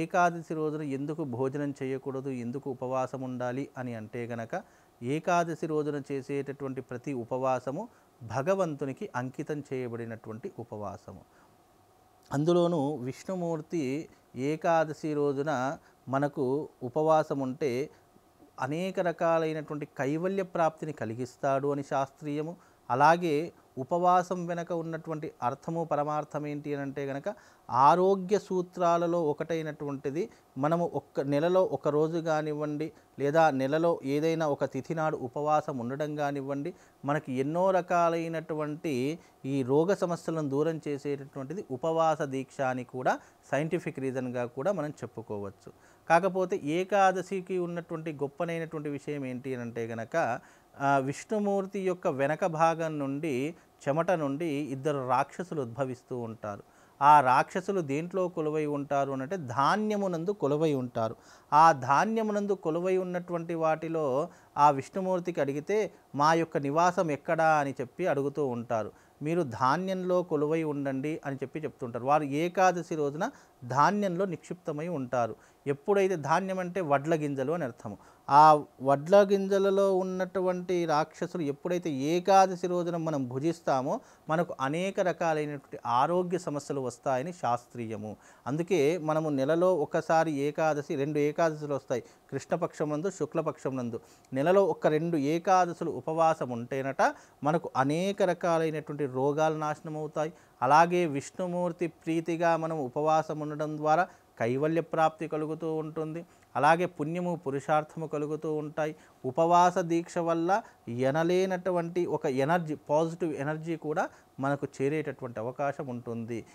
ఏకాదశి రోజున ఎందుకు భోజనం చేయకూడదు, ఎందుకు ఉపవాసం ఉండాలి అని అంటే గనక, ఏకాదశి రోజున చేసేటటువంటి ప్రతి ఉపవాసము భగవంతునికి అంకితం చేయబడినటువంటి ఉపవాసము. అందులోనూ విష్ణుమూర్తి ఏకాదశి రోజున మనకు ఉపవాసం ఉంటే అనేక రకాలైనటువంటి కైవల్య ప్రాప్తిని కలిగిస్తాడు అని శాస్త్రీయము. అలాగే ఉపవాసం వెనక ఉన్నటువంటి అర్థము పరమార్థం ఏంటి అని అంటే గనక, ఆరోగ్య సూత్రాలలో ఒకటైనటువంటిది మనము నెలలో ఒక రోజు కానివ్వండి, లేదా నెలలో ఏదైనా ఒక తిథి నాడు ఉపవాసం ఉండడం కానివ్వండి, మనకి ఎన్నో రకాలైనటువంటి ఈ రోగ సమస్యలను దూరం చేసేటటువంటిది ఉపవాస దీక్ష అని కూడా సైంటిఫిక్ రీజన్గా కూడా మనం చెప్పుకోవచ్చు. కాకపోతే ఏకాదశికి ఉన్నటువంటి గొప్పనైనటువంటి విషయం ఏంటి అని అంటే గనక, విష్ణుమూర్తి యొక్క వెనక భాగం నుండి చెమట నుండి ఇద్దరు రాక్షసులు ఉద్భవిస్తూ ఉంటారు. ఆ రాక్షసులు దేంట్లో కొలువై ఉంటారు అనంటే ధాన్యమునందు కొలువై ఉంటారు. ఆ ధాన్యమునందు కొలువై ఉన్నటువంటి వాటిలో ఆ విష్ణుమూర్తికి అడిగితే మా యొక్క నివాసం ఎక్కడా అని చెప్పి అడుగుతూ ఉంటారు. మీరు ధాన్యంలో కొలువై ఉండండి అని చెప్పి చెప్తుంటారు. వారు ఏకాదశి రోజున ధాన్యంలో నిక్షిప్తమై ఉంటారు. ఎప్పుడైతే ధాన్యం అంటే వడ్ల గింజలు అని అర్థము. ఆ వడ్ల గింజలలో ఉన్నటువంటి రాక్షసులు ఎప్పుడైతే ఏకాదశి రోజున మనం భుజిస్తామో మనకు అనేక రకాలైనటువంటి ఆరోగ్య సమస్యలు వస్తాయని శాస్త్రీయము. అందుకే మనము నెలలో ఒకసారి ఏకాదశి, 2 ఏకాదశులు వస్తాయి, కృష్ణపక్షం నందు శుక్లపక్షం నందు. నెలలో ఒక 2 ఏకాదశులు ఉపవాసం ఉంటేనట మనకు అనేక రకాలైనటువంటి రోగాలు నాశనం అవుతాయి. అలాగే విష్ణుమూర్తి ప్రీతిగా మనం ఉపవాసం ఉండడం ద్వారా కైవల్య ప్రాప్తి కలుగుతూ ఉంటుంది. అలాగే పుణ్యము పురుషార్థము కలుగుతూ ఉంటాయి. ఉపవాస దీక్ష వల్ల ఎనలేనటువంటి ఒక ఎనర్జీ, పాజిటివ్ ఎనర్జీ కూడా మనకు చేరేటటువంటి అవకాశం ఉంటుంది.